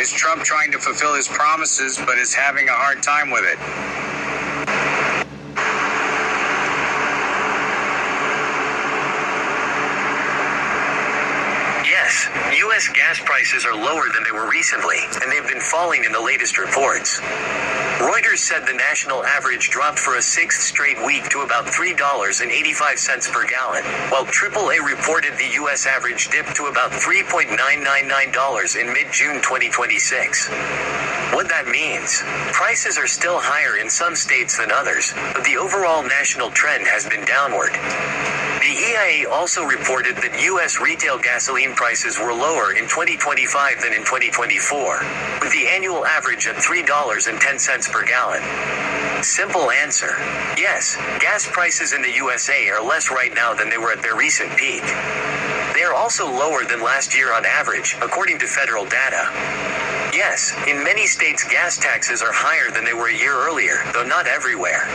is Trump trying to fulfill his promises but is having a hard time with it? Yes, U.S. gas prices are lower than they were recently, and they've been falling in the latest reports. Reuters said the national average dropped for a sixth straight week to about $3.85 per gallon, while AAA reported the U.S. average dipped to about $3.999 in mid-June 2026. What that means? Prices are still higher in some states than others, but the overall national trend has been downward. The EIA also reported that U.S. retail gasoline prices were lower in 2025 than in 2024, with the annual average at $3.10 per gallon. Simple answer: yes, gas prices in the USA are less right now than they were at their recent peak. They are also lower than last year on average, according to federal data. Yes, in many states gas taxes are higher than they were a year earlier, though not everywhere.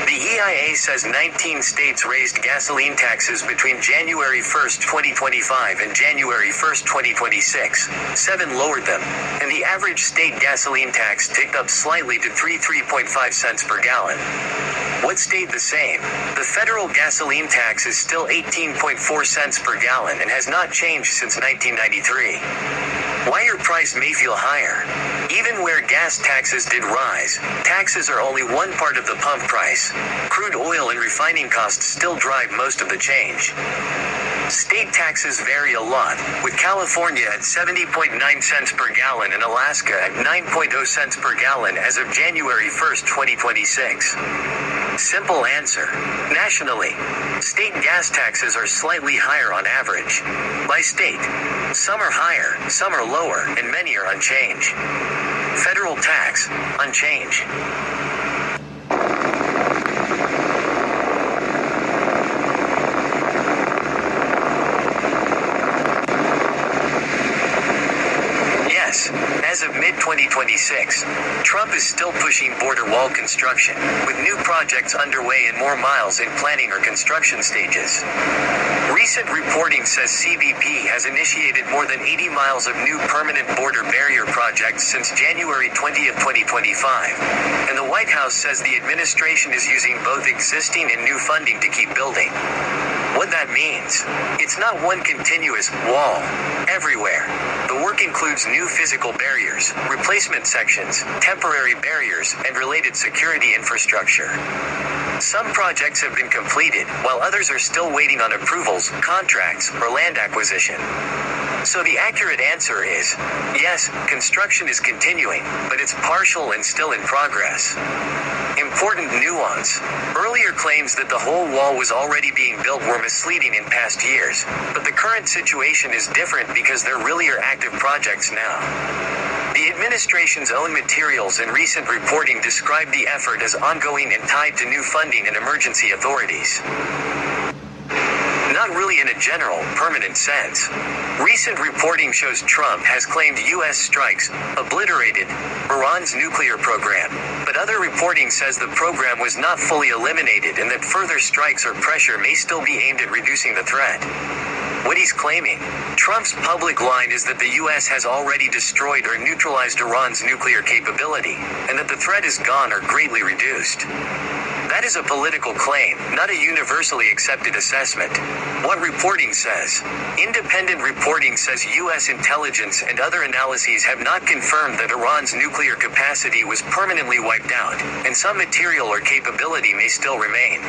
The EIA says 19 states raised gasoline taxes between January 1, 2025 and January 1, 2026. 7 lowered them, and the average state gasoline tax ticked up slightly to 3.5 cents per gallon. What stayed the same? The federal gasoline tax is still 18.4 cents per gallon and has not changed since 1993. Why your price may feel higher? Even where gas taxes did rise, taxes are only one part of the pump price. Crude oil and refining costs still drive most of the change. State taxes vary a lot, with California at 70.9 cents per gallon and Alaska at 9.0 cents per gallon as of January 1, 2026. Simple answer: nationally, state gas taxes are slightly higher on average. By state, some are higher, some are lower, and many are unchanged. Federal tax, unchanged. As of mid-2026, Trump is still pushing border wall construction, with new projects underway and more miles in planning or construction stages. Recent reporting says CBP has initiated more than 80 miles of new permanent border barrier projects since January 20, 2025, and the White House says the administration is using both existing and new funding to keep building. What that means? It's not one continuous wall everywhere. The work includes new physical barriers, replacement sections, temporary barriers, and related security infrastructure. Some projects have been completed, while others are still waiting on approvals, contracts, or land acquisition. So the accurate answer is, yes, construction is continuing, but it's partial and still in progress. Important nuance: earlier claims that the whole wall was already being built were misleading in past years, but the current situation is different because there really are active projects now. The administration's own materials and recent reporting describe the effort as ongoing and tied to new funding and emergency authorities. Not really in a general, permanent sense. Recent reporting shows Trump has claimed U.S. strikes obliterated Iran's nuclear program, but other reporting says the program was not fully eliminated and that further strikes or pressure may still be aimed at reducing the threat. What he's claiming: Trump's public line is that the U.S. has already destroyed or neutralized Iran's nuclear capability, and that the threat is gone or greatly reduced. That is a political claim, not a universally accepted assessment. What reporting says? Independent reporting says U.S. intelligence and other analyses have not confirmed that Iran's nuclear capacity was permanently wiped out, and some material or capability may still remain.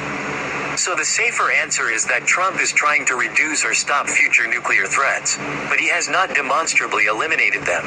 So the safer answer is that Trump is trying to reduce or stop future nuclear threats, but he has not demonstrably eliminated them.